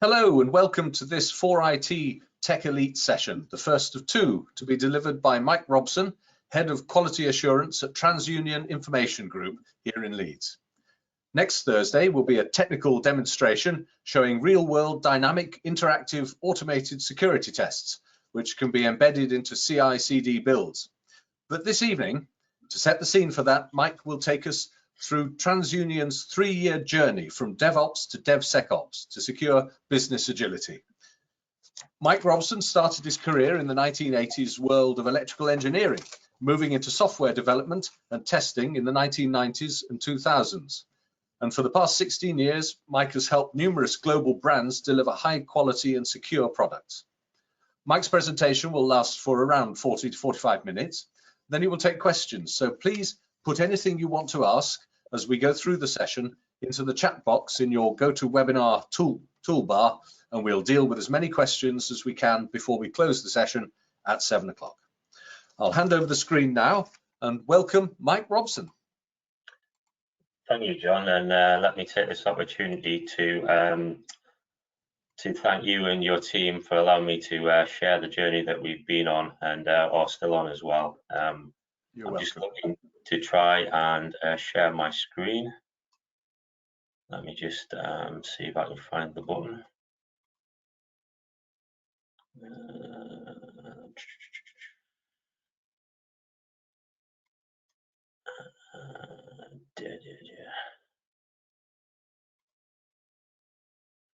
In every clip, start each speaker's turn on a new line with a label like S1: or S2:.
S1: Hello and welcome to this 4it techELITE session, the first of two to be delivered by Mike Robson, Head of Quality Assurance at TransUnion Information Group here in Leeds. Next Thursday will be a technical demonstration showing real-world dynamic interactive automated security tests, which can be embedded into CI/CD builds. But this evening, to set the scene for that, Mike will take us through TransUnion's 3-year journey from DevOps to DevSecOps to secure business agility. Mike Robson started his career in the 1980s world of electrical engineering, moving into software development and testing in the 1990s and 2000s. And for the past 16 years, Mike has helped numerous global brands deliver high quality and secure products. Mike's presentation will last for around 40 to 45 minutes. Then he will take questions. So please put anything you want to ask as we go through the session into the chat box in your GoToWebinar toolbar, and we'll deal with as many questions as we can before we close the session at 7 o'clock. I'll hand over the screen now and welcome Mike Robson.
S2: Thank you, John, and let me take this opportunity to thank you and your team for allowing me to share the journey that we've been on and are still on as well. I'm just looking to try and share my screen. Let me just see if I can find the button.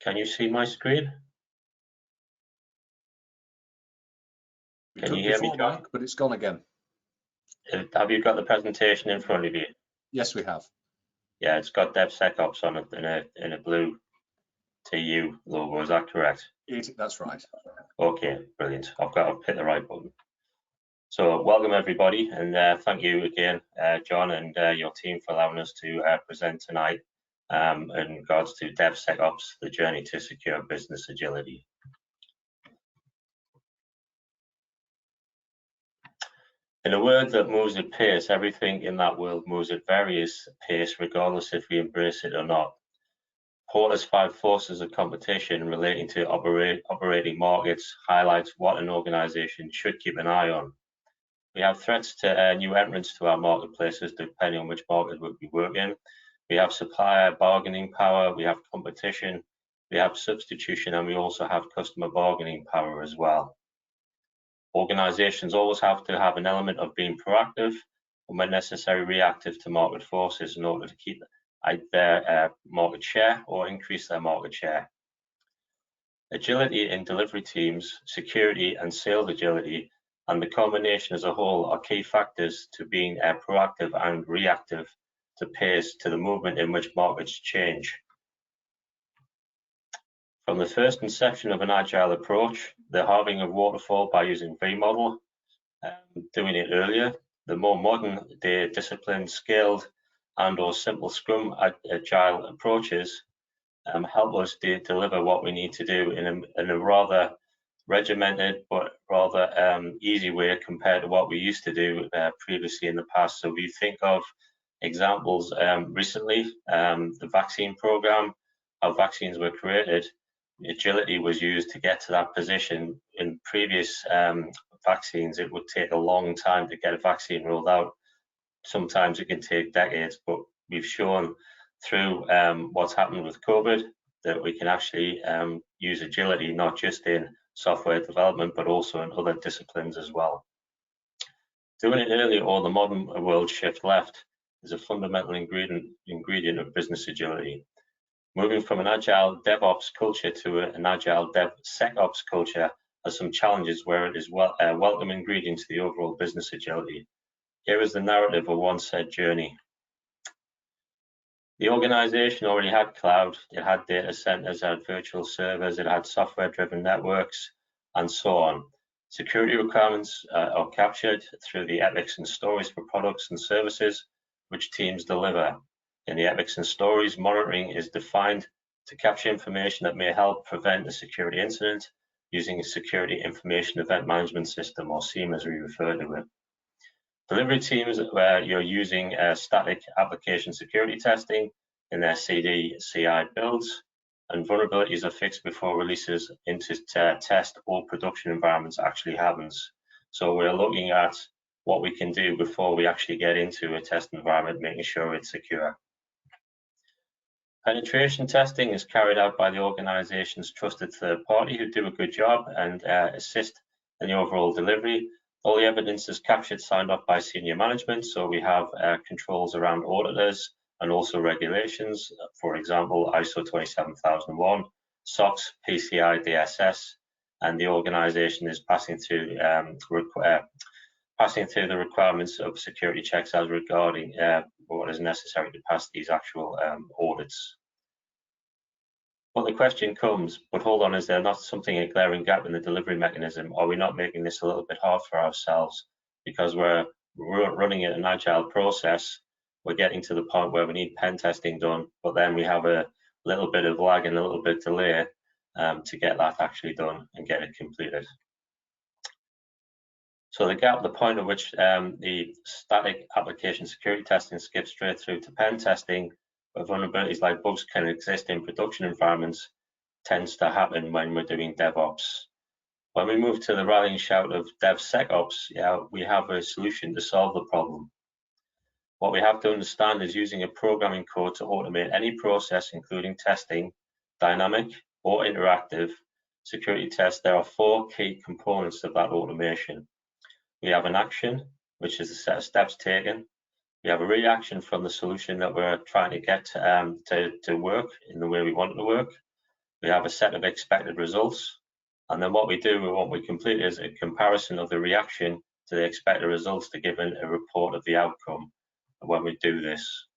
S2: Can you see my screen? Can you hear me, John?
S1: Mike, but it's gone again.
S2: Have you got the presentation in front of you?
S1: Yes, we have.
S2: Yeah, it's got DevSecOps on it in a blue TU logo. Is that correct?
S1: That's right.
S2: Okay, brilliant. I've hit the right button. So welcome everybody, and thank you again, John and your team for allowing us to present tonight in regards to DevSecOps, the journey to secure business agility. In a world that moves at pace, everything in that world moves at various pace, regardless if we embrace it or not. Porter's 5 forces of competition relating to operating markets highlights what an organization should keep an eye on. We have threats to new entrants to our marketplaces, depending on which market we work in. We have supplier bargaining power, we have competition, we have substitution, and we also have customer bargaining power as well. Organizations always have to have an element of being proactive and, when necessary, reactive to market forces in order to keep their market share or increase their market share. Agility in delivery teams, security and sales agility, and the combination as a whole are key factors to being proactive and reactive to pace to the movement in which markets change. From the first inception of an agile approach, the halving of waterfall by using V-model, doing it earlier, the more modern day disciplined, scaled and or simple Scrum agile approaches help us to deliver what we need to do in a rather regimented but rather easy way compared to what we used to do previously in the past. So if you think of examples recently, the vaccine program, how vaccines were created, agility was used to get to that position. In previous vaccines, it would take a long time to get a vaccine rolled out. Sometimes it can take decades, but we've shown through what's happened with COVID that we can actually use agility not just in software development, but also in other disciplines as well. Doing it early or the modern world shift left is a fundamental ingredient of business agility. Moving from an agile DevOps culture to an agile DevSecOps culture has some challenges where it is a welcome ingredient to the overall business agility. Here is the narrative of one said journey. The organization already had cloud, it had data centers, it had virtual servers, it had software-driven networks, and so on. Security requirements are captured through the epics and stories for products and services which teams deliver. In the epics and stories, monitoring is defined to capture information that may help prevent a security incident using a security information event management system, or SIEM as we refer to it. Delivery teams where you're using static application security testing in their CI builds. and vulnerabilities are fixed before releases into test or production environments actually happens. So we're looking at what we can do before we actually get into a test environment, making sure it's secure. Penetration testing is carried out by the organization's trusted third party who do a good job and assist in the overall delivery. All the evidence is captured, signed off by senior management, so we have controls around auditors and also regulations, for example, ISO 27001, SOX, PCI DSS, and the organization is passing through the requirements of security checks as regarding what is necessary to pass these actual audits. Well, the question comes, but hold on, is there not a glaring gap in the delivery mechanism? Are we not making this a little bit hard for ourselves? Because we're running an agile process, we're getting to the point where we need pen testing done, but then we have a little bit of lag and a little bit delay to get that actually done and get it completed. So the gap, the point at which the static application security testing skips straight through to pen testing, where vulnerabilities like bugs can exist in production environments, tends to happen when we're doing DevOps. When we move to the rallying shout of DevSecOps, we have a solution to solve the problem. What we have to understand is using a programming code to automate any process, including testing, dynamic or interactive security tests. There are 4 key components of that automation. We have an action, which is a set of steps taken. We have a reaction from the solution that we're trying to get to work in the way we want it to work. We have a set of expected results. And then what we complete is a comparison of the reaction to the expected results to give a report of the outcome when we do this.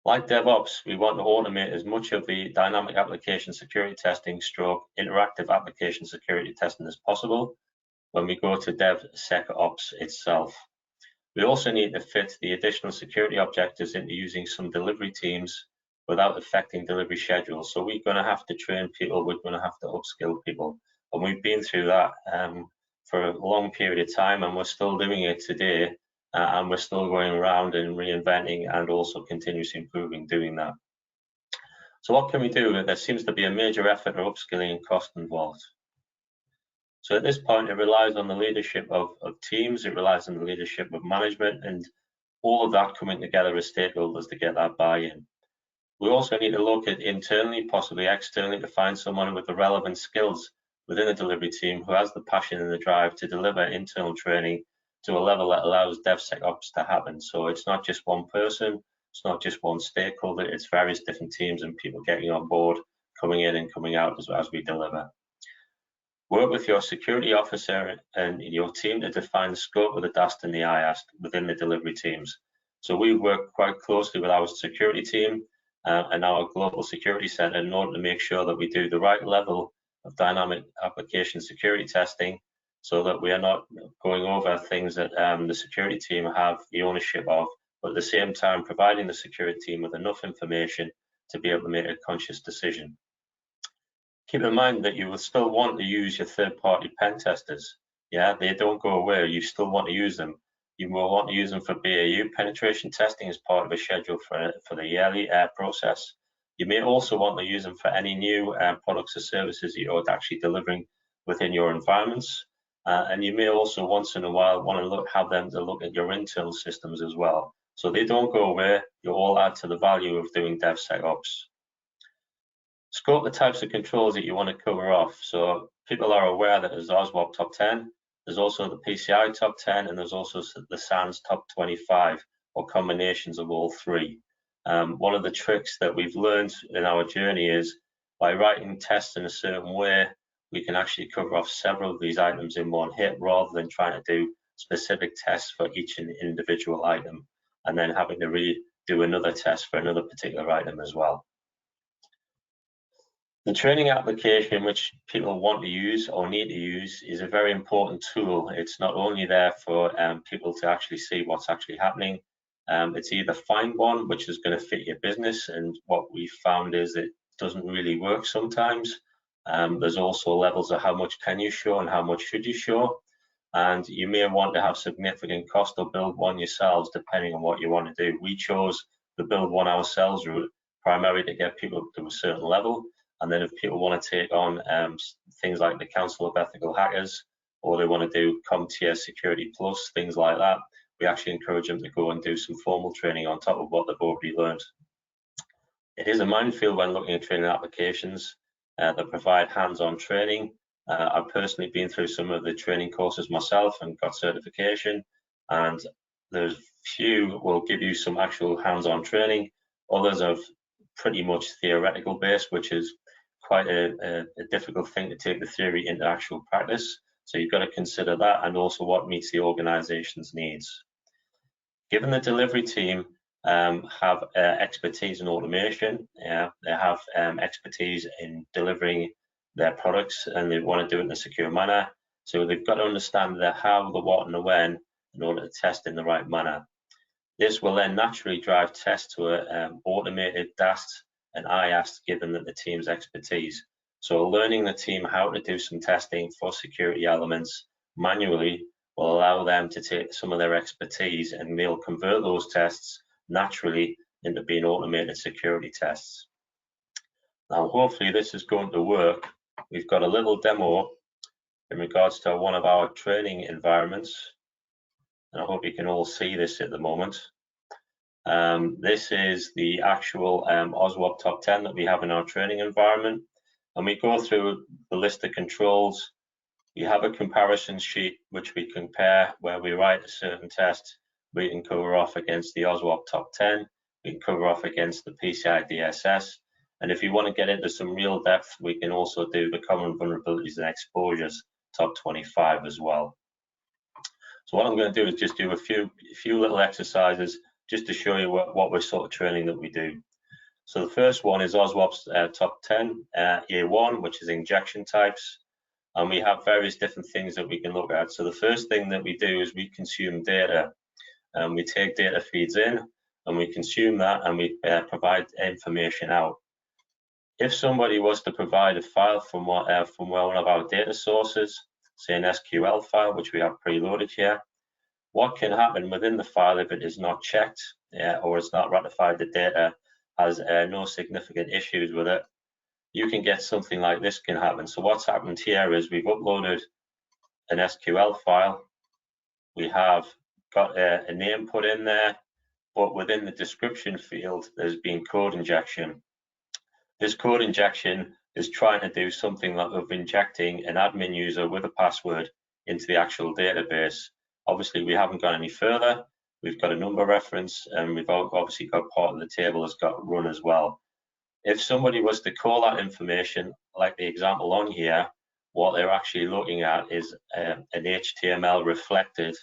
S2: Like DevOps, we want to automate as much of the dynamic application security testing stroke interactive application security testing as possible when we go to DevSecOps itself. We also need to fit the additional security objectives into using some delivery teams without affecting delivery schedules. So we're going to have to train people, we're going to have to upskill people. And we've been through that for a long period of time, and we're still doing it today. And we're still going around and reinventing and also continuously improving doing that. So what can we do? There seems to be a major effort of upskilling and cost involved. So at this point, it relies on the leadership of teams, it relies on the leadership of management, and all of that coming together as stakeholders to get that buy-in. We also need to look at internally, possibly externally, to find someone with the relevant skills within the delivery team who has the passion and the drive to deliver internal training to a level that allows DevSecOps to happen. So it's not just one person, it's not just one stakeholder, it's various different teams and people getting on board, coming in and coming out as we deliver. Work with your security officer and your team to define the scope of the DAST and the IAST within the delivery teams. So we work quite closely with our security team and our global security center in order to make sure that we do the right level of dynamic application security testing so that we are not going over things that the security team have the ownership of, but at the same time providing the security team with enough information to be able to make a conscious decision. Keep in mind that you will still want to use your third-party pen testers. They don't go away. You still want to use them. You will want to use them for BAU penetration testing as part of a schedule for the yearly process. You may also want to use them for any new products or services you're actually delivering within your environments. And you may also once in a while want to have them to look at your internal systems as well. So they don't go away. You all add to the value of doing DevSecOps. Scope the types of controls that you want to cover off. So people are aware that there's OSWAP top 10, there's also the PCI top 10, and there's also the SANS top 25, or combinations of all 3. One of the tricks that we've learned in our journey is by writing tests in a certain way, we can actually cover off several of these items in one hit rather than trying to do specific tests for each individual item and then having to redo another test for another particular item as well. The training application which people want to use or need to use is a very important tool. It's not only there for people to actually see what's actually happening. It's either find one which is going to fit your business, and what we found is it doesn't really work sometimes. There's also levels of how much can you show and how much should you show, and you may want to have significant cost or build one yourselves depending on what you want to do. We chose the build one ourselves route primarily to get people up to a certain level. And then if people want to take on things like the Council of Ethical Hackers, or they want to do CompTIA Security Plus, things like that, we actually encourage them to go and do some formal training on top of what they've already learned. It is a minefield when looking at training applications that provide hands-on training. I've personally been through some of the training courses myself and got certification, and there's few will give you some actual hands-on training. Others are pretty much theoretical based, which is quite a difficult thing to take the theory into actual practice. So you've got to consider that, and also what meets the organization's needs. Given the delivery team have expertise in automation, they have expertise in delivering their products, and they want to do it in a secure manner. So they've got to understand the how, the what, and the when in order to test in the right manner. This will then naturally drive tests to an automated DAST and IAST, given that the team's expertise. So learning the team how to do some testing for security elements manually will allow them to take some of their expertise, and they'll convert those tests naturally into being automated security tests. Now, hopefully this is going to work. We've got a little demo in regards to one of our training environments, and I hope you can all see this at the moment. This is the actual OSWAP top 10 that we have in our training environment, and we go through the list of controls. We have a comparison sheet which we compare where we write a certain test. We can cover off against the OSWAP top 10, we can cover off against the PCI DSS, and if you want to get into some real depth, we can also do the common vulnerabilities and exposures top 25 as well. So what I'm going to do is just do a few little exercises just to show you what we're sort of training that we do. So the first one is OSWAP's top 10, A1, which is injection types. And we have various different things that we can look at. So the first thing that we do is we consume data. We take data feeds in, and we consume that, and we provide information out. If somebody was to provide a file from one of our data sources, say an SQL file, which we have preloaded here, what can happen within the file if it is not checked or it's not ratified the data has no significant issues with it? You can get something like this can happen. So what's happened here is we've uploaded an SQL file. We have got a name put in there, but within the description field, there's been code injection. This code injection is trying to do something like of injecting an admin user with a password into the actual database. Obviously, we haven't gone any further. We've got a number reference, and we've obviously got part of the table has got run as well. If somebody was to call that information, like the example on here, what they're actually looking at is an HTML reflected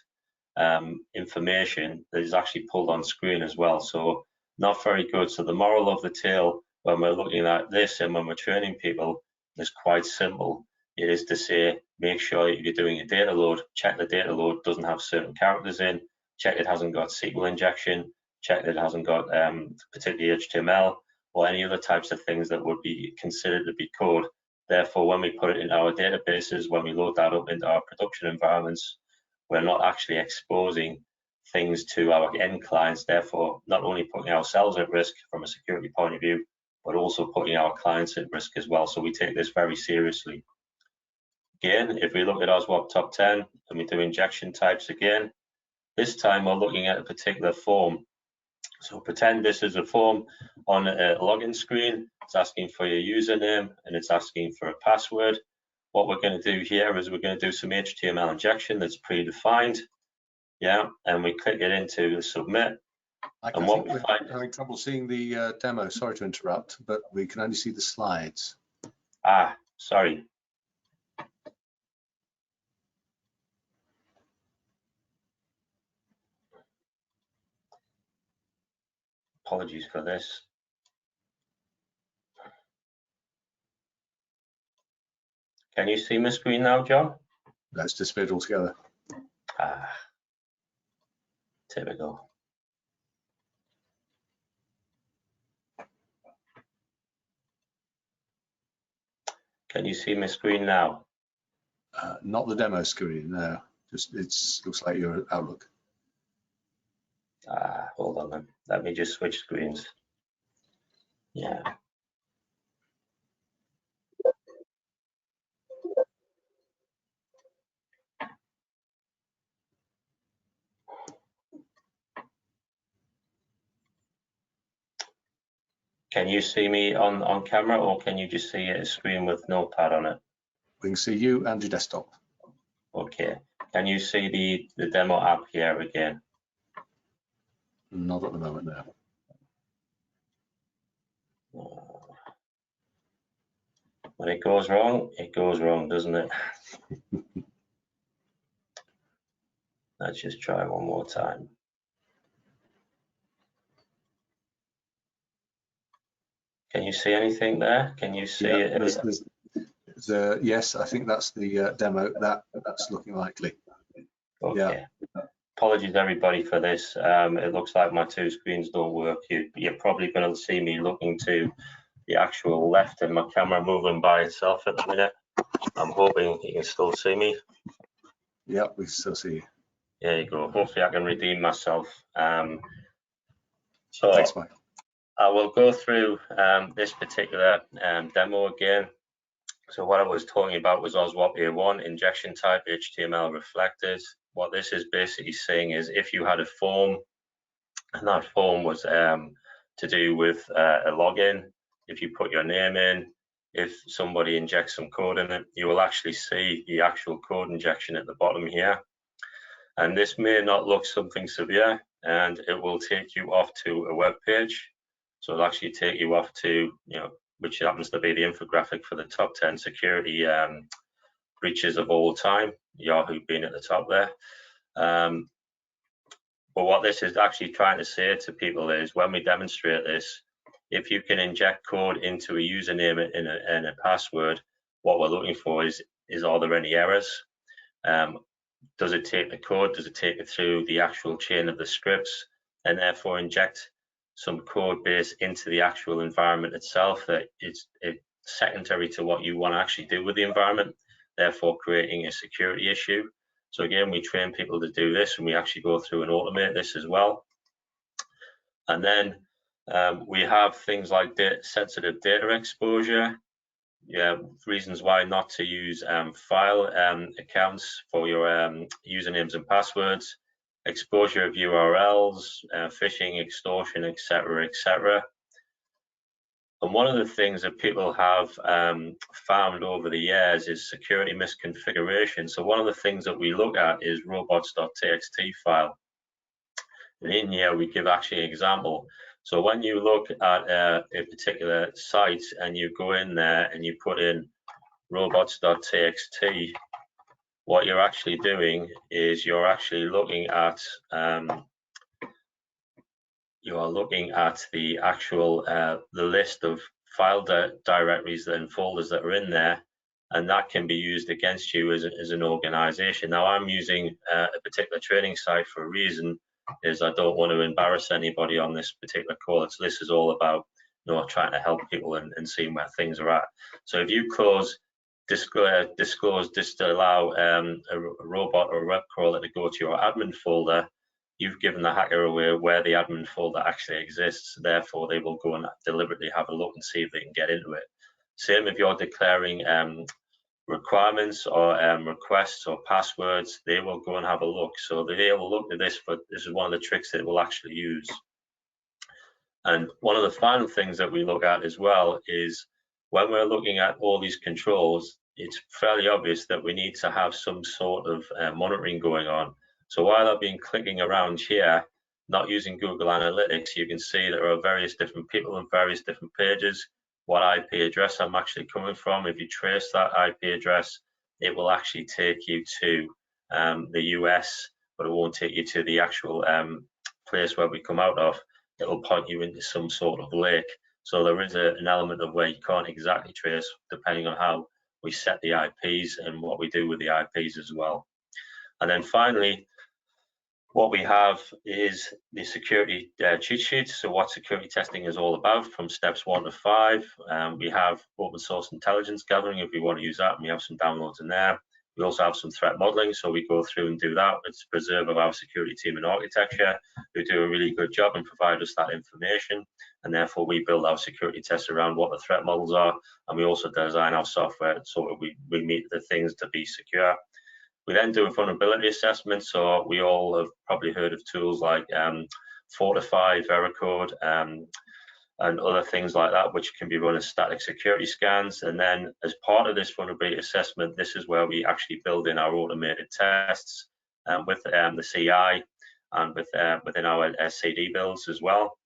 S2: information that is actually pulled on screen as well. So not very good. So the moral of the tale when we're looking at this and when we're training people is quite simple. It is to say, make sure that you're doing a data load, check the data load doesn't have certain characters in, check it hasn't got SQL injection, check that it hasn't got particularly HTML, or any other types of things that would be considered to be code. Therefore, when we put it in our databases, when we load that up into our production environments, we're not actually exposing things to our end clients, therefore not only putting ourselves at risk from a security point of view, but also putting our clients at risk as well. So we take this very seriously. Again, if we look at OSWAP top 10 and we do injection types again, this time we're looking at a particular form. So pretend this is a form on a login screen. It's asking for your username and it's asking for a password. What we're going to do here is we're going to do some HTML injection that's predefined. Yeah, and we click it into the submit.
S1: And what we find, having trouble seeing the demo. Sorry to interrupt, but we can only see the slides.
S2: Ah, sorry. Apologies for this. Can you see my screen now, John?
S1: That's disappeared altogether.
S2: Ah, typical. Can you see my screen now?
S1: Not the demo screen, no. Just it looks like your Outlook.
S2: Hold on then. Let me just switch screens. Yeah. Can you see me on camera, or can you just see a screen with Notepad on it?
S1: We can see you and your desktop.
S2: Okay. Can you see the demo app here again?
S1: Not at the moment, no.
S2: When it goes wrong, doesn't it? Let's just try one more time. Can you see anything there? Can you see it?
S1: Yes, I think that's the demo. That's looking likely.
S2: Okay. Yeah. Apologies everybody for this. It looks like my two screens don't work. You're probably going to see me looking to the actual left and my camera moving by itself at the minute. I'm hoping you can still see me.
S1: Yeah, we still see you.
S2: There you go. Hopefully I can redeem myself. So
S1: thanks, Mike.
S2: I will go through this particular demo again. So what I was talking about was OSWAP A1, injection type, HTML reflected. What this is basically saying is if you had a form, and that form was to do with a login, if you put your name in, if somebody injects some code in it, you will actually see the actual code injection at the bottom here. And this may not look something severe, and it will take you off to a web page. So it'll actually take you off to, which happens to be the infographic for the top 10 security breaches of all time, Yahoo being at the top there. But what this is actually trying to say to people is when we demonstrate this, if you can inject code into a username and a password, what we're looking for is are there any errors? Does it take the code? Does it take it through the actual chain of the scripts and therefore inject some code base into the actual environment itself that is secondary to what you want to actually do with the environment, therefore creating a security issue? So again, we train people to do this, and we actually go through and automate this as well. And then we have things like sensitive data exposure. Reasons why not to use file accounts for your usernames and passwords, exposure of URLs, phishing, extortion, etc., etc. And one of the things that people have found over the years is security misconfiguration. So one of the things that we look at is robots.txt file. And in here, we give actually an example. So when you look at a particular site and you go in there and you put in robots.txt, what you're actually doing is you're actually looking at the actual the list of file directories and folders that are in there, and that can be used against you as an organization. Now I'm using a particular training site for a reason, is I don't want to embarrass anybody on this particular call. This is all about trying to help people and seeing where things are at. So if you disallow a robot or a web crawler to go to your admin folder, you've given the hacker away where the admin folder actually exists. Therefore, they will go and deliberately have a look and see if they can get into it. Same if you're declaring requirements or requests or passwords, they will go and have a look. So they will look at this, but this is one of the tricks that we'll actually use. And one of the final things that we look at as well is when we're looking at all these controls, it's fairly obvious that we need to have some sort of monitoring going on. So while I've been clicking around here, not using Google Analytics, you can see there are various different people on various different pages, what IP address I'm actually coming from. If you trace that IP address, it will actually take you to the US, but it won't take you to the actual place where we come out of. It will point you into some sort of lake. So there is an element of where you can't exactly trace, depending on how we set the IPs and what we do with the IPs as well. And then finally, what we have is the security cheat sheet. So what security testing is all about from steps 1 to 5. We have open source intelligence gathering if we want to use that, and we have some downloads in there. We also have some threat modeling, so we go through and do that. It's preserve of our security team and architecture, who do a really good job and provide us that information. And therefore, we build our security tests around what the threat models are, and we also design our software so that we meet the things to be secure. We then do a vulnerability assessment. So we all have probably heard of tools like 4it, Veracode, and other things like that, which can be run as static security scans. And then as part of this vulnerability assessment, this is where we actually build in our automated tests with the CI and within our CD builds as well.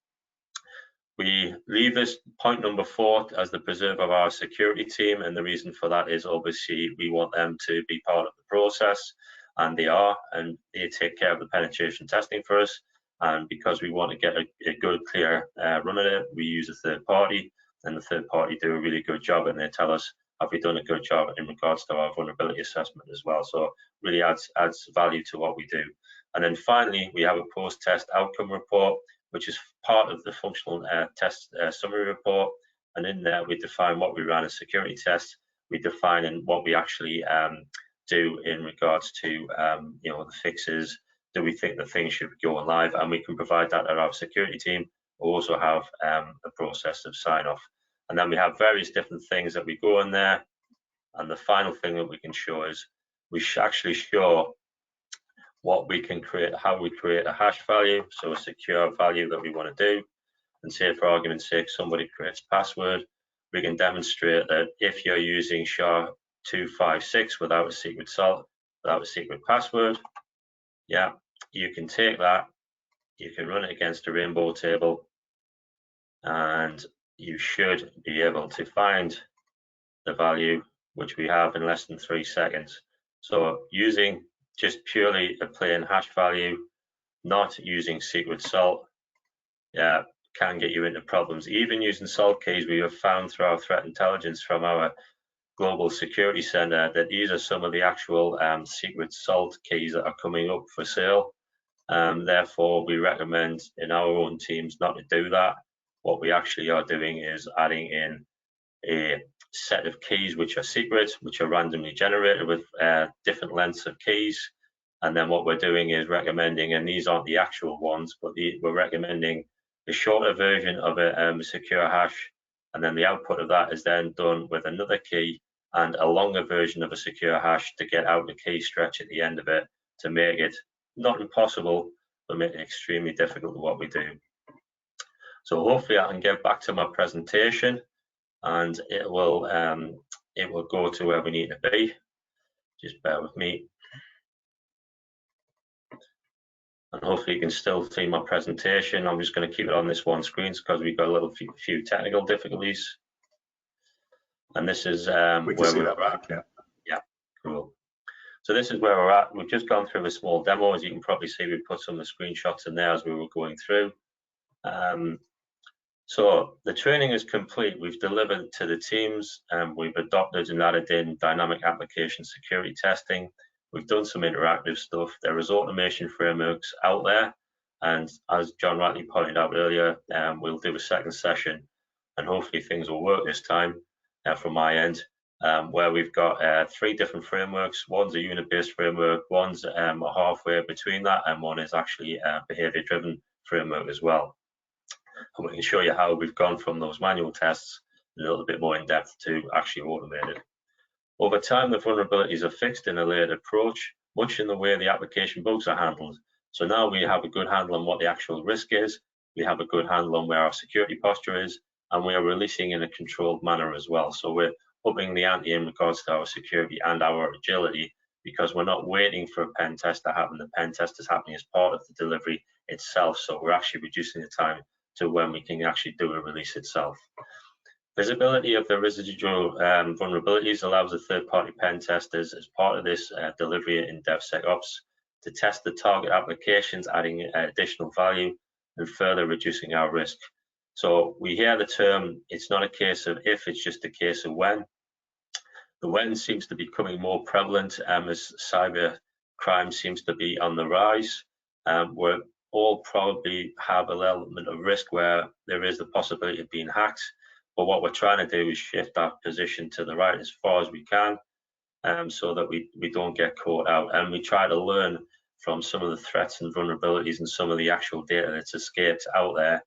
S2: We leave this point number 4 as the preserve of our security team, and the reason for that is obviously we want them to be part of the process, and they are, and they take care of the penetration testing for us. And because we want to get a good, clear run at it, we use a third party, and the third party do a really good job, and they tell us, have we done a good job in regards to our vulnerability assessment as well. So really adds value to what we do. And then finally, we have a post-test outcome report, which is part of the functional test summary report. And in there, we define what we ran as security tests. We define in what we actually do in regards to the fixes. Do we think that things should go live? And we can provide that at our security team. We also have a process of sign-off. And then we have various different things that we go in there. And the final thing that we can show is we actually show what we can create, how we create a hash value, so a secure value that we want to do. And say, for argument's sake, somebody creates password, we can demonstrate that if you're using SHA-256 without a secret salt, without a secret password, yeah, you can take that, you can run it against a rainbow table, and you should be able to find the value, which we have in less than 3 seconds. So using just purely a plain hash value, not using secret salt, yeah, can get you into problems. Even using salt keys, we have found through our threat intelligence from our global security center that these are some of the actual secret salt keys that are coming up for sale. Therefore, we recommend in our own teams not to do that. What we actually are doing is adding in a set of keys which are secret, which are randomly generated with different lengths of keys. And then what we're doing is recommending, and these aren't the actual ones, but we're recommending a shorter version of a secure hash. And then the output of that is then done with another key and a longer version of a secure hash to get out the key stretch at the end of it, to make it not impossible, but make it extremely difficult to what we do. So hopefully I can get back to my presentation, and it will go to where we need to be. Just bear with me. And hopefully you can still see my presentation. I'm just going to keep it on this one screen because we've got a little few technical difficulties. And this is where we're at. Yeah, cool. So this is where we're at. We've just gone through a small demo. As you can probably see, we put some of the screenshots in there as we were going through. So the training is complete. We've delivered to the teams, and we've adopted and added in dynamic application security testing. We've done some interactive stuff. There is automation frameworks out there, and as John rightly pointed out earlier, we'll do a second session, and hopefully things will work this time from my end, where we've got 3 different frameworks. One's a unit-based framework, one's halfway between that, and one is actually a behavior-driven framework as well. And we can show you how we've gone from those manual tests a little bit more in depth to actually automated. Over time, the vulnerabilities are fixed in a layered approach, much in the way the application bugs are handled. So now we have a good handle on what the actual risk is, we have a good handle on where our security posture is, and we are releasing in a controlled manner as well. So we're upping the ante in regards to our security and our agility, because we're not waiting for a pen test to happen. The pen test is happening as part of the delivery itself. So we're actually reducing the time to when we can actually do a release itself. Visibility of the residual vulnerabilities allows the third-party pen testers, as part of this delivery in DevSecOps, to test the target applications, adding additional value and further reducing our risk. So we hear the term, it's not a case of if, it's just a case of when. The when seems to be becoming more prevalent as cyber crime seems to be on the rise. We're all probably have an element of risk where there is the possibility of being hacked. But what we're trying to do is shift our position to the right as far as we can. so that we don't get caught out. And we try to learn from some of the threats and vulnerabilities and some of the actual data that's escaped out there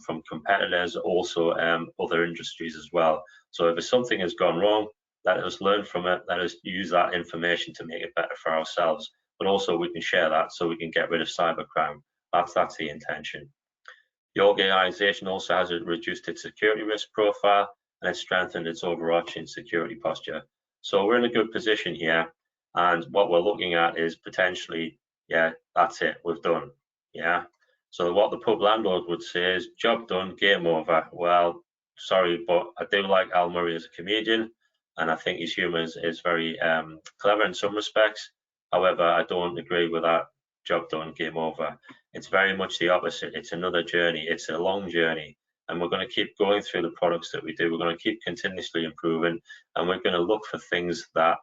S2: from competitors, also other industries as well. So if something has gone wrong, let us learn from it, let us use that information to make it better for ourselves, but also we can share that so we can get rid of cybercrime. That's the intention. The organization also has reduced its security risk profile and it's strengthened its overarching security posture. So we're in a good position here, and what we're looking at is potentially, yeah, that's it, we've done, yeah. So what the pub landlord would say is, job done, game over. Well, sorry, but I do like Al Murray as a comedian, and I think his humour is very clever in some respects. However, I don't agree with that. Job done, game over. It's very much the opposite. It's another journey. It's a long journey, and we're going to keep going through the products that we do. We're going to keep continuously improving, and we're going to look for things that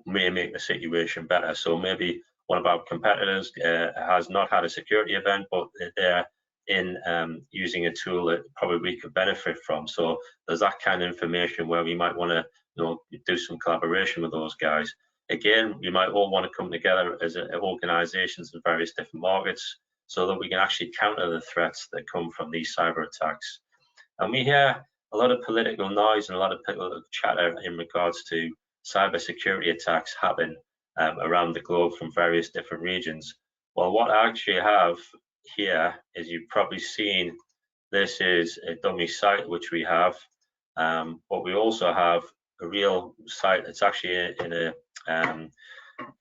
S2: may make the situation better. So maybe one of our competitors has not had a security event, but they're in using a tool that probably we could benefit from. So there's that kind of information where we might want to do some collaboration with those guys. Again, we might all want to come together as organizations in various different markets so that we can actually counter the threats that come from these cyber attacks. And we hear a lot of political noise and a lot of political chatter in regards to cyber security attacks happen around the globe from various different regions. Well, what I actually have here is, you've probably seen, this is a dummy site which we have, but we also have a real site that's actually in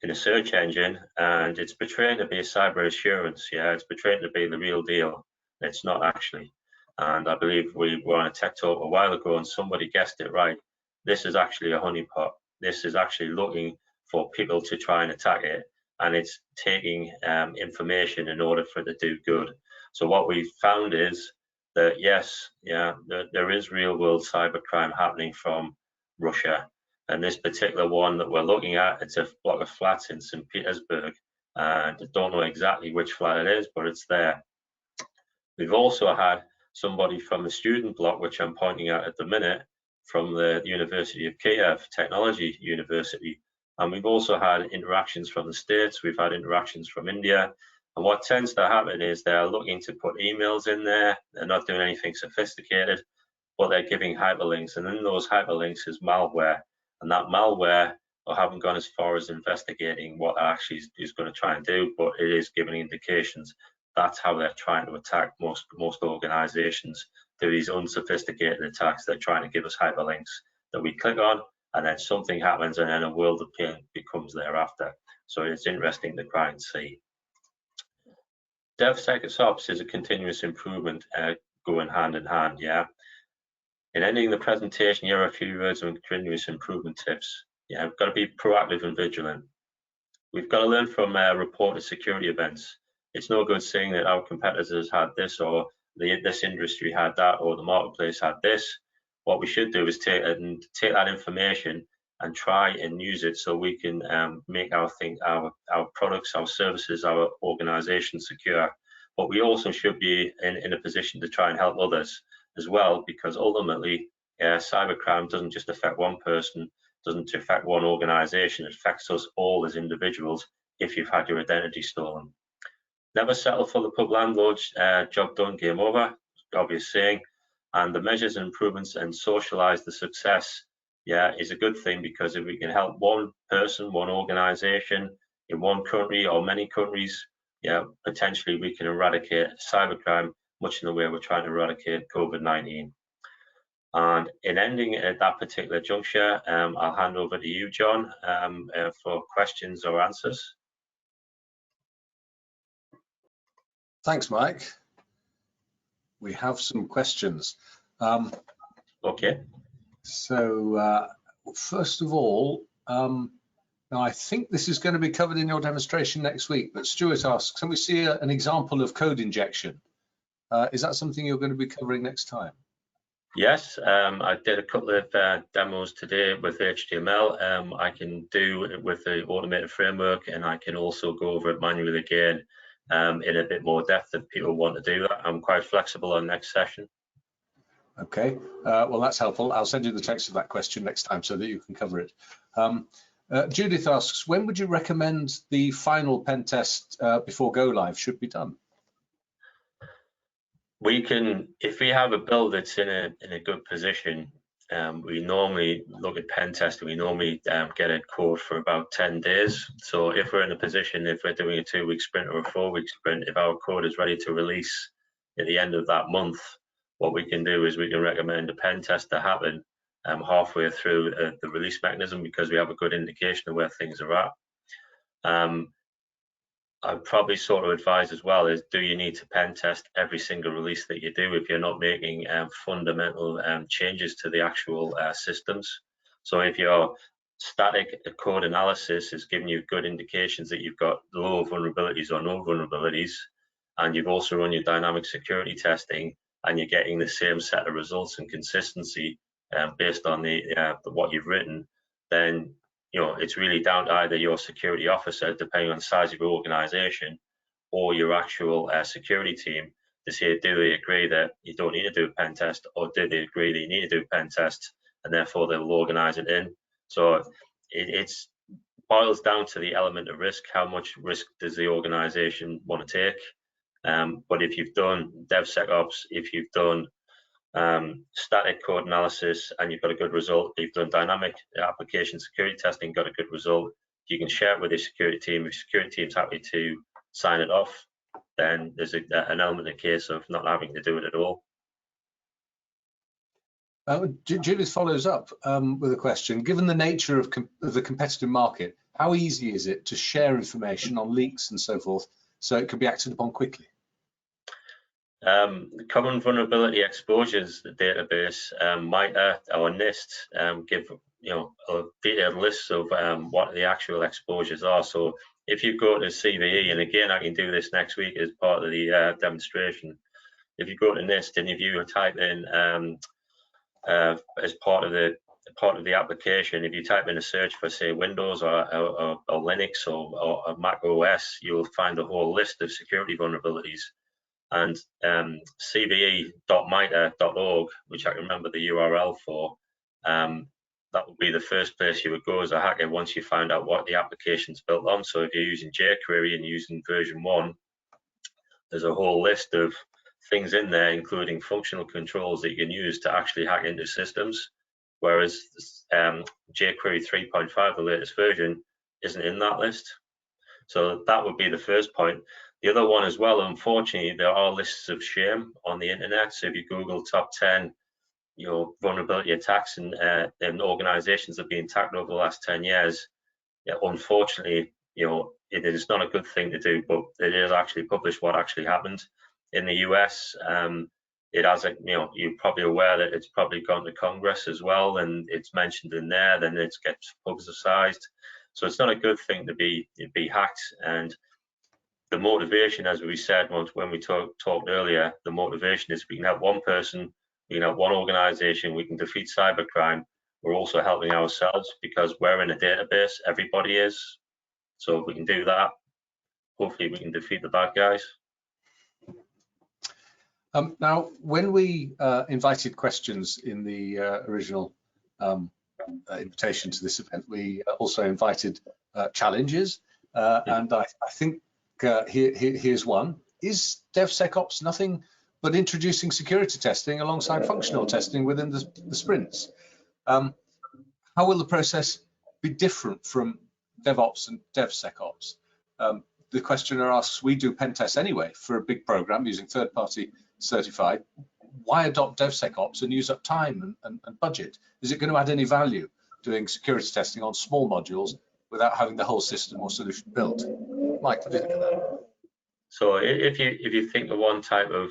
S2: a search engine, and it's portraying to be a cyber assurance. Yeah, it's portraying to be the real deal. It's not actually. And I believe we were on a tech talk a while ago and somebody guessed it right. This is actually a honeypot. This is actually looking for people to try and attack it, and it's taking information in order for it to do good. So what we've found is that yes, yeah, there is real world cybercrime happening from Russia. And this particular one that we're looking at, it's a block of flats in St. Petersburg. And I don't know exactly which flat it is, but it's there. We've also had somebody from the student block, which I'm pointing at the minute, from the University of Kiev, Technology University. And we've also had interactions from the States, we've had interactions from India. And what tends to happen is they're looking to put emails in there, they're not doing anything sophisticated, but they're giving hyperlinks. And in those hyperlinks is malware. And that malware, I haven't gone as far as investigating what actually is going to try and do, but it is giving indications. That's how they're trying to attack most organizations. Through these unsophisticated attacks, they're trying to give us hyperlinks that we click on, and then something happens, and then a world of pain becomes thereafter. So it's interesting to try and see. DevSecOps is a continuous improvement going hand in hand, yeah. In ending the presentation, here are a few words on continuous improvement tips. Yeah, we've got to be proactive and vigilant. We've got to learn from reported security events. It's no good saying that our competitors had this, or this industry had that, or the marketplace had this. What we should do is take that information and try and use it so we can make our products, our services, our organization secure. But we also should be in a position to try and help others as well, because ultimately cybercrime doesn't just affect one person, doesn't affect one organization, it affects us all as individuals if you've had your identity stolen. Never settle for the pub landlord's job done, game over, obvious saying. And the measures and improvements and socialize the success, yeah, is a good thing, because if we can help one person, one organization in one country or many countries, yeah, potentially we can eradicate cybercrime much in the way we're trying to eradicate COVID-19. And in ending at that particular juncture, I'll hand over to you, John, for questions or answers.
S1: Thanks, Mike. We have some questions.
S2: Okay.
S1: So first of all, now I think this is going to be covered in your demonstration next week, but Stuart asks, can we see an example of code injection? Is that something you're going to be covering next time?
S2: Yes, I did a couple of demos today with HTML. I can do it with the automated framework, and I can also go over it manually again in a bit more depth if people want to do that. I'm quite flexible on next session.
S1: Okay, well, that's helpful. I'll send you the text of that question next time so that you can cover it. Judith asks, when would you recommend the final pen test before go live should be done?
S2: We can, if we have a build that's in a good position, we normally look at pen testing. We normally get a quote for about 10 days. So if we're in a position, if we're doing a 2-week sprint or a 4-week sprint, if our code is ready to release at the end of that month, what we can do is we can recommend a pen test to happen halfway through the release mechanism, because we have a good indication of where things are at. I'd probably sort of advise as well is, do you need to pen test every single release that you do if you're not making fundamental changes to the actual systems? So if your static code analysis is giving you good indications that you've got low vulnerabilities or no vulnerabilities, and you've also run your dynamic security testing, and you're getting the same set of results and consistency based on what you've written, then it's really down to either your security officer, depending on the size of your organization, or your actual security team to say, do they agree that you don't need to do a pen test, or do they agree that you need to do a pen test, and therefore they'll organize it in. So it boils down to the element of risk. How much risk does the organization want to take? But if you've done DevSecOps, if you've done static code analysis and you've got a good result, you've done dynamic application security testing, got a good result, you can share it with your security team. If your security team's happy to sign it off, then there's an element of case of not having to do it at all.
S1: Judith follows up with a question. Given the nature of the competitive market, how easy is it to share information on leaks and so forth so it can be acted upon quickly?
S2: Common vulnerability exposures, the database, MITRE or NIST give a detailed list of what the actual exposures are. So if you go to CVE, and again I can do this next week as part of the demonstration, if you go to NIST and if you type in as part of the application, if you type in a search for say Windows or Linux or Mac OS, you'll find a whole list of security vulnerabilities. And cve.mitre.org, which I can remember the URL for, that would be the first place you would go as a hacker once you find out what the application's built on. So if you're using jQuery and using version 1, there's a whole list of things in there, including functional controls that you can use to actually hack into systems, whereas jQuery 3.5, the latest version, isn't in that list. So that would be the first point. The other one as well, unfortunately, there are lists of shame on the internet. So if you Google top 10, vulnerability attacks and organizations that have been attacked over the last 10 years, unfortunately, it is not a good thing to do, but it is actually published what actually happened in the US. It has, you're probably aware that it's probably gone to Congress as well, and it's mentioned in there. Then it gets publicized, so it's not a good thing to be hacked. And the motivation, as we said when we talked earlier, the motivation is we can help one person, we can help one organization, we can defeat cybercrime. We're also helping ourselves because we're in a database. Everybody is. So if we can do that, hopefully we can defeat the bad guys.
S1: Now, when we invited questions in the original invitation to this event, we also invited challenges, and I think here's one. Is DevSecOps nothing but introducing security testing alongside functional testing within the sprints? How will the process be different from DevOps and DevSecOps? The questioner asks, we do pen tests anyway for a big program using third-party certified. Why adopt DevSecOps and use up time and budget? Is it going to add any value doing security testing on small modules without having the whole system or solution built? Mike, what do you think of that?
S2: So if you think of one type of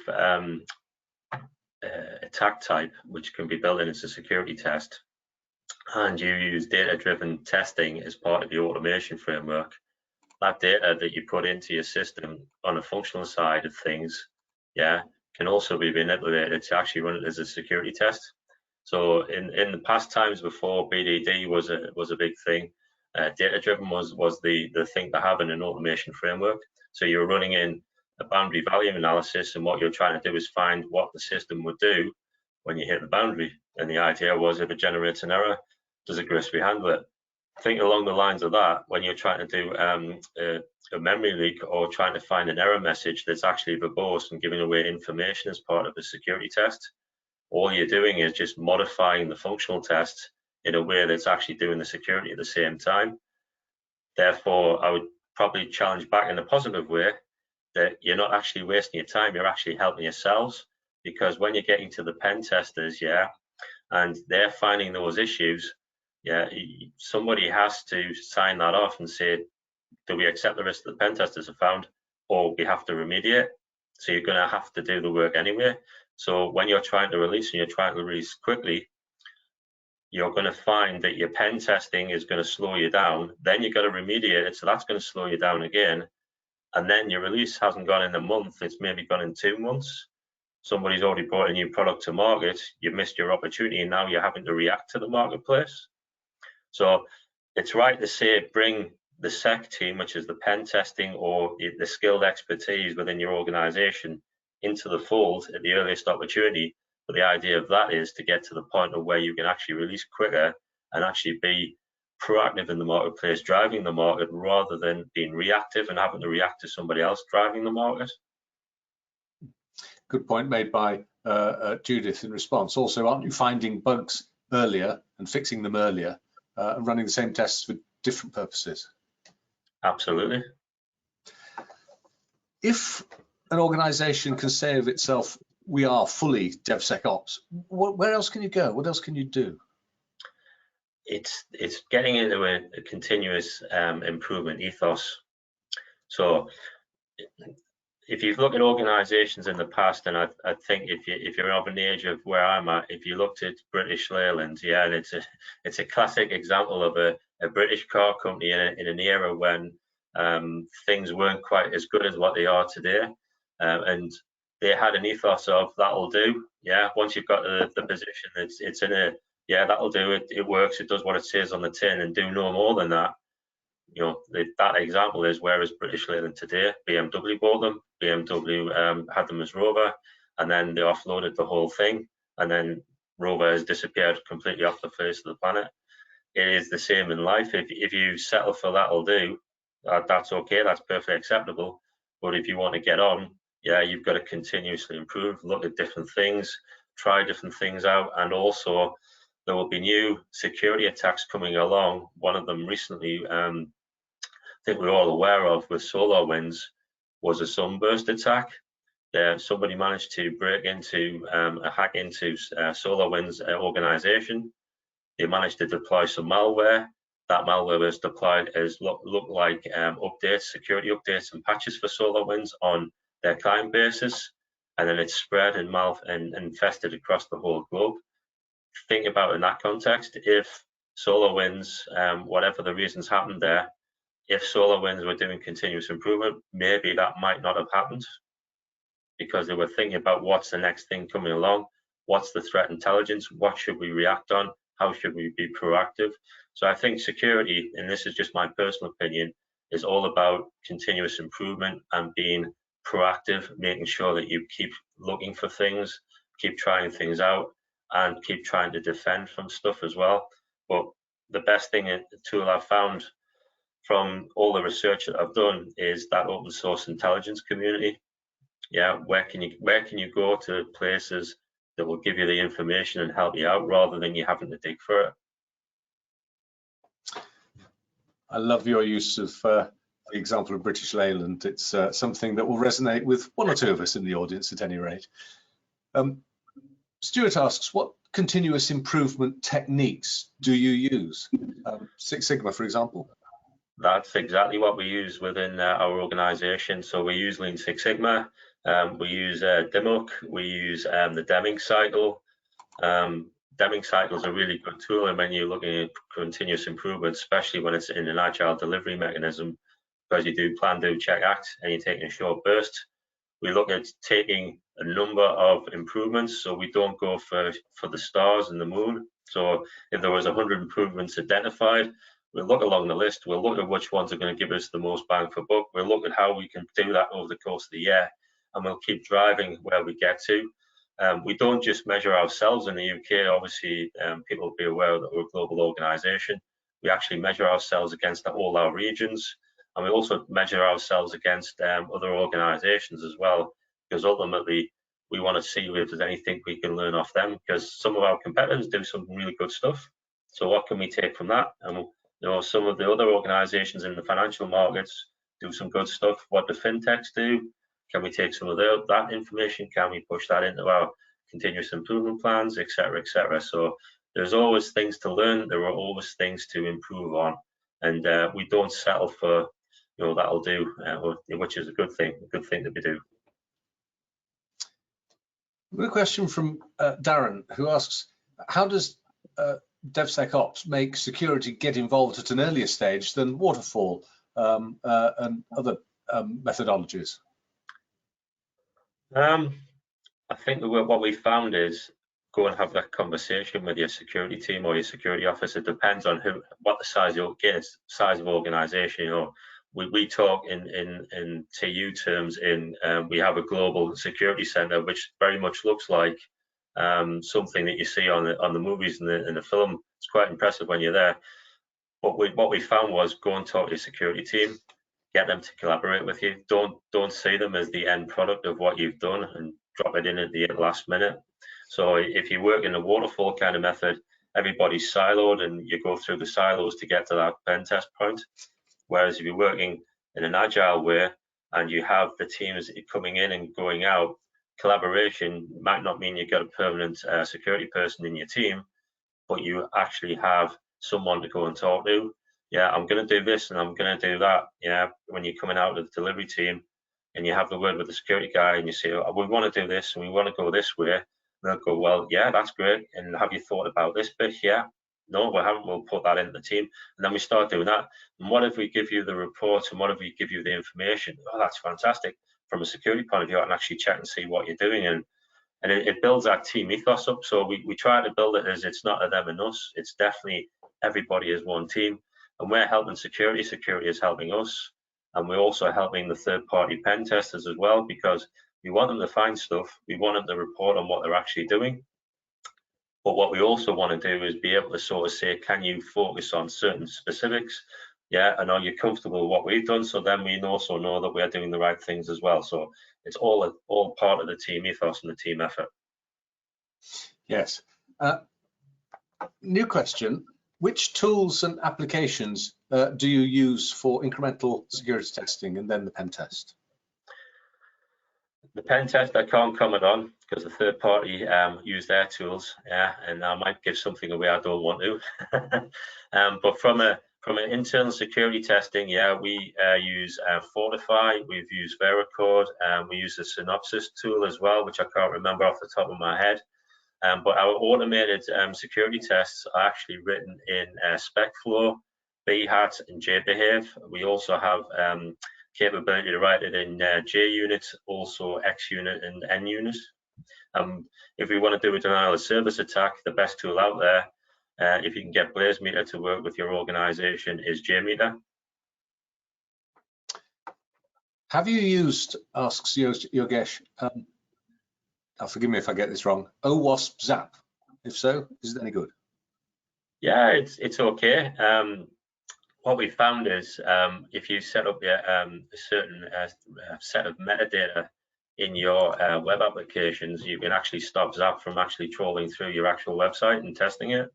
S2: attack type which can be built in as a security test, and you use data-driven testing as part of your automation framework, that data that you put into your system on a functional side of things, can also be manipulated to actually run it as a security test. So in the past times before BDD was a big thing, data-driven was the thing to have in an automation framework. So you're running in a boundary value analysis, and what you're trying to do is find what the system would do when you hit the boundary. And the idea was, if it generates an error, does it gracefully handle it? Think along the lines of that when you're trying to do a memory leak or trying to find an error message that's actually verbose and giving away information as part of a security test. All you're doing is just modifying the functional test in a way that's actually doing the security at the same time. Therefore, I would probably challenge back in a positive way that you're not actually wasting your time, you're actually helping yourselves, because when you're getting to the pen testers, and they're finding those issues, somebody has to sign that off and say, do we accept the risk that the pen testers have found, or we have to remediate? So you're going to have to do the work anyway. So when you're trying to release and you're trying to release quickly, you're going to find that your pen testing is going to slow you down. Then you've got to remediate it, so that's going to slow you down again. And then your release hasn't gone in a month, it's maybe gone in 2 months. Somebody's already brought a new product to market, you've missed your opportunity, and now you're having to react to the marketplace. So it's right to say bring the SEC team, which is the pen testing or the skilled expertise within your organization, into the fold at the earliest opportunity. But the idea of that is to get to the point of where you can actually release quicker and actually be proactive in the marketplace, driving the market, rather than being reactive and having to react to somebody else driving the market.
S1: Good point made by Judith in response. Also, aren't you finding bugs earlier and fixing them earlier and running the same tests for different purposes?
S2: Absolutely.
S1: If an organization can say of itself, we are fully DevSecOps, where else can you go? What else can you do?
S2: It's getting into a continuous improvement ethos. So if you look at organizations in the past, and I think if you're of an age of where I'm at, if you looked at British Leyland, and it's a classic example of a British car company in an era when things weren't quite as good as what they are today, and they had an ethos of that'll do. Once you've got the position, it's in a that'll do. It works. It does what it says on the tin, and do no more than that. That example is, where is British Leyland today? BMW bought them. BMW had them as Rover, and then they offloaded the whole thing, and then Rover has disappeared completely off the face of the planet. It is the same in life. If you settle for that'll do, that's okay. That's perfectly acceptable. But if you want to get on, you've got to continuously improve, look at different things, try different things out, and also there will be new security attacks coming along. One of them recently, I think we're all aware of, with SolarWinds, was a sunburst attack. Somebody managed to break into a hack into SolarWinds organization. They managed to deploy some malware. That malware was deployed as looked like updates, security updates and patches for SolarWinds on their client basis, and then it spread and infested across the whole globe. Think about in that context, if SolarWinds, whatever the reasons happened there, if SolarWinds were doing continuous improvement, maybe that might not have happened, because they were thinking about what's the next thing coming along, what's the threat intelligence, what should we react on, how should we be proactive. So I think security, and this is just my personal opinion, is all about continuous improvement and being proactive, making sure that you keep looking for things, keep trying things out, and keep trying to defend from stuff as well. But the best thing, the tool I've found from all the research that I've done, is that open source intelligence community. Where can you go to places that will give you the information and help you out, rather than you having to dig for it.
S1: I love your use of the example of British Leyland. It's something that will resonate with one or two of us in the audience at any rate. Stuart asks, what continuous improvement techniques do you use? Six Sigma, for example.
S2: That's exactly what we use within our organization. So we use Lean Six Sigma, we use DIMOC, we use the Deming cycle. Deming cycle is a really good tool, and when you're looking at continuous improvement, especially when it's in an agile delivery mechanism, because you do plan, do, check, act, and you're taking a short burst. We look at taking a number of improvements, so we don't go for the stars and the moon. So if there was 100 improvements identified, we'll look along the list, we'll look at which ones are going to give us the most bang for buck, we'll look at how we can do that over the course of the year, and we'll keep driving where we get to. We don't just measure ourselves in the UK. Obviously, people will be aware that we're a global organisation. We actually measure ourselves against all our regions, and we also measure ourselves against other organisations as well, because ultimately we want to see if there's anything we can learn off them, because some of our competitors do some really good stuff. So what can we take from that? And some of the other organisations in the financial markets do some good stuff. What do fintechs do? Can we take some of that information? Can we push that into our continuous improvement plans, etc., etc.? So there's always things to learn. There are always things to improve on, and we don't settle for, that'll do, which is a good thing to be doing.
S1: We've got a question from Darren, who asks, how does DevSecOps make security get involved at an earlier stage than waterfall and other methodologies?
S2: I think what we found is go and have that conversation with your security team or your security officer. It depends on what the size of organization. We talk in TU terms. We have a global security center, which very much looks like something that you see on the movies and in the film. It's quite impressive when you're there. But what we found was go and talk to your security team, get them to collaborate with you. Don't see them as the end product of what you've done and drop it in at the last minute. So if you work in a waterfall kind of method, everybody's siloed and you go through the silos to get to that pen test point. Whereas if you're working in an agile way and you have the teams coming in and going out, collaboration might not mean you get a permanent security person in your team, but you actually have someone to go and talk to. Yeah, I'm going to do this and I'm going to do that. Yeah, when you're coming out of the delivery team and you have the word with the security guy and you say, oh, we want to do this and we want to go this way. And they'll go, well, yeah, that's great. And have you thought about this bit? Yeah. No, we haven't. We'll put that into the team. And then we start doing that. And what if we give you the report and what if we give you the information? Oh, that's fantastic. From a security point of view, I can actually check and see what you're doing. And it builds our team ethos up. So we try to build it as it's not a them and us. It's definitely everybody as one team. And we're helping security. Security is helping us. And we're also helping the third-party pen testers as well, because we want them to find stuff. We want them to report on what they're actually doing. But what we also want to do is be able to sort of say, can you focus on certain specifics? Yeah, and are you comfortable with what we've done? So then we also know that we're doing the right things as well. So it's all part of the team ethos and the team effort.
S1: Yes. New question. Which tools and applications do you use for incremental security testing and then the pen test?
S2: The pen test I can't comment on because the third party use their tools, yeah, and I might give something away I don't want to. But from an internal security testing, yeah, we use Fortify, we've used Veracode, we use the Synopsys tool as well, which I can't remember off the top of my head. But our automated security tests are actually written in SpecFlow, BHAT, and JBehave. We also have capability to write it in JUnit, also XUnit and NUnit. If we want to do a denial of service attack, the best tool out there, if you can get BlazeMeter to work with your organization, is JMeter.
S1: Have you used, asks Yogesh, forgive me if I get this wrong, OWASP Zap? If so, is it any good?
S2: Yeah, it's okay. What we found is if you set up a certain set of metadata in your web applications, you can actually stop Zap from actually trolling through your actual website and testing it.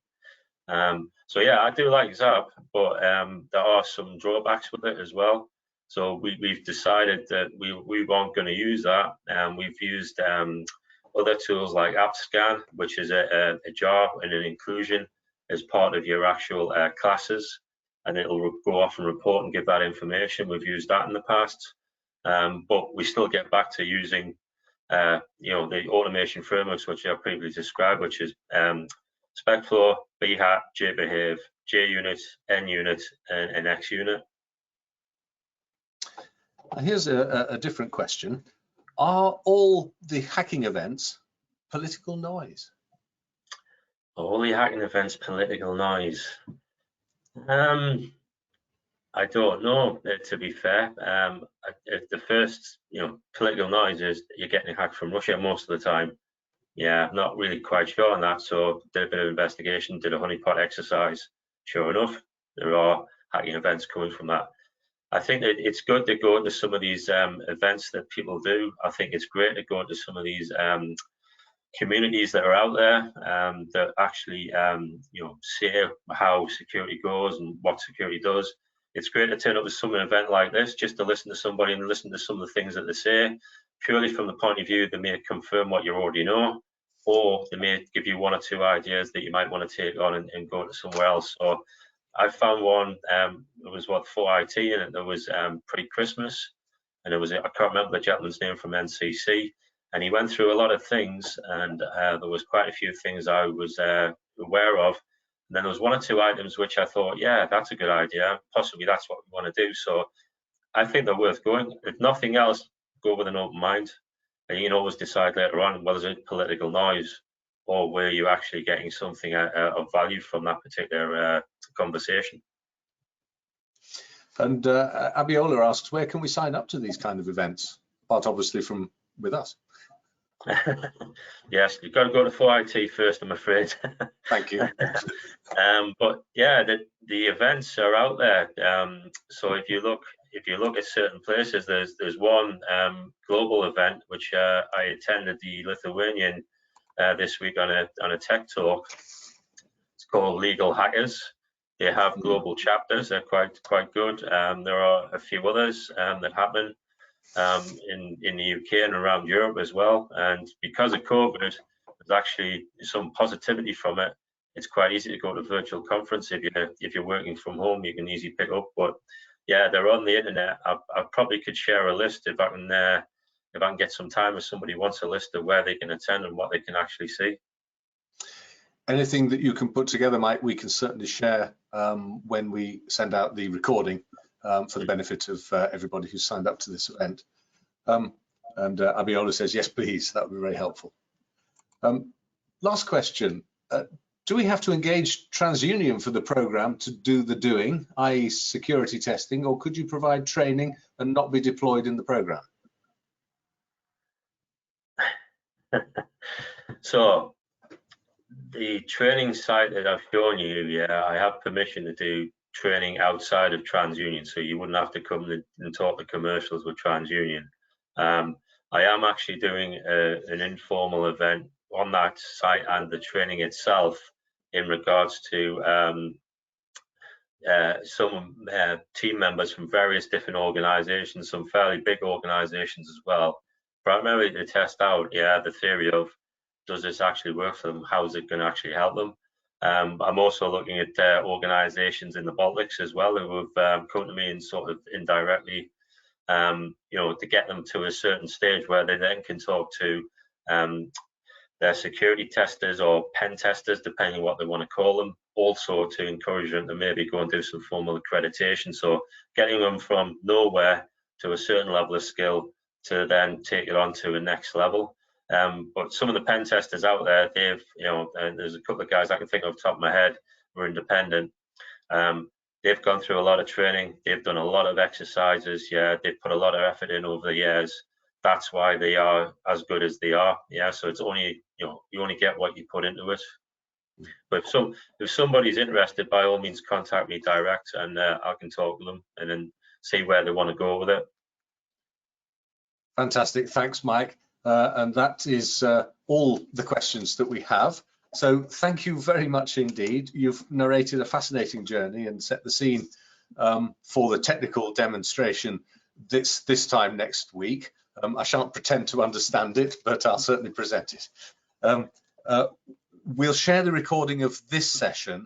S2: So yeah, I do like Zap, but there are some drawbacks with it as well. So we've decided that we weren't going to use that, and we've used other tools like AppScan, which is a jar and an inclusion as part of your actual classes, and it'll go off and report and give that information. We've used that in the past, but we still get back to using the automation frameworks which I previously described, which is SpecFlow, BHAT, JBehave, JUnit, NUnit, and XUnit.
S1: Here's a different question. Are all the hacking events political noise?
S2: All the hacking events political noise? I don't know, to be fair. The first, political noise is you're getting hacked from Russia most of the time. Yeah, not really quite sure on that. So did a bit of investigation, did a honeypot exercise. Sure enough, there are hacking events coming from that. I think that it's good to go to some of these events that people do. I think it's great to go to some of these communities that are out there that actually say how security goes and what security does. It's great to turn up to some event like this just to listen to somebody and listen to some of the things that they say, purely from the point of view they may confirm what you already know, or they may give you one or two ideas that you might want to take on and go to somewhere else. So I found one, it was 4it, and it was pre-Christmas, and it was, I can't remember the gentleman's name from NCC, and he went through a lot of things, and there was quite a few things I was aware of. And then there was one or two items which I thought, yeah, that's a good idea. Possibly that's what we want to do. So I think they're worth going. If nothing else, go with an open mind, and you can always decide later on whether it's political noise or were you actually getting something of value from that particular conversation.
S1: And Abiola asks, where can we sign up to these kind of events? Apart obviously from with us.
S2: Yes, you've got to go to 4it first, I'm afraid.
S1: Thank you.
S2: But yeah, the events are out there. So if you look at certain places, there's one global event which I attended, the Lithuanian this week on a tech talk. It's called Legal Hackers. They have global chapters. They're quite good. There are a few others that happen in the UK and around Europe as well. And because of COVID, there's actually some positivity from it. It's quite easy to go to a virtual conference if you're working from home. You can easily pick up. But yeah, they're on the internet. I probably could share a list if I can get some time, if somebody wants a list of where they can attend and what they can actually see.
S1: Anything that you can put together, Mike, we can certainly share when we send out the recording for the benefit of everybody who's signed up to this event. And Abiola says, yes, please, that would be very helpful. Last question. Do we have to engage TransUnion for the program to do the doing, i.e. security testing, or could you provide training and not be deployed in the program?
S2: So the training site that I've shown you, yeah, I have permission to do training outside of TransUnion, so you wouldn't have to come and talk the commercials with TransUnion. I am actually doing an informal event on that site and the training itself in regards to some team members from various different organizations, some fairly big organizations as well, primarily to test out, yeah, the theory of, does this actually work for them? How is it going to actually help them? I'm also looking at organizations in the Baltics as well who have come to me and sort of indirectly, to get them to a certain stage where they then can talk to their security testers or pen testers, depending on what they want to call them, also to encourage them to maybe go and do some formal accreditation. So getting them from nowhere to a certain level of skill to then take it on to a next level. But some of the pen testers out there, they've, and there's a couple of guys I can think of off the top of my head who are independent. They've gone through a lot of training. They've done a lot of exercises. Yeah, they've put a lot of effort in over the years. That's why they are as good as they are. Yeah, so it's only, you only get what you put into it. But if somebody's interested, by all means, contact me direct, and I can talk to them and then see where they want to go with it.
S1: Fantastic, thanks, Mike. And that is all the questions that we have. So thank you very much indeed. You've narrated a fascinating journey and set the scene for the technical demonstration this time next week. I shan't pretend to understand it, but I'll certainly present it. We'll share the recording of this session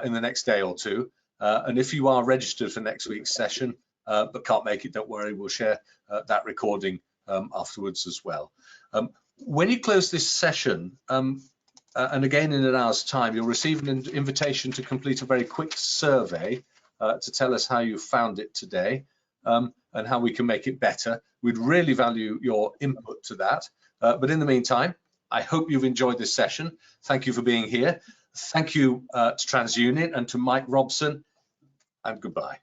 S1: in the next day or two. And if you are registered for next week's session, but can't make it, don't worry, we'll share that recording afterwards as well. When you close this session, and again in an hour's time, you'll receive an invitation to complete a very quick survey to tell us how you found it today and how we can make it better. We'd really value your input to that. But in the meantime, I hope you've enjoyed this session. Thank you for being here. Thank you to TransUnion and to Mike Robson, and goodbye.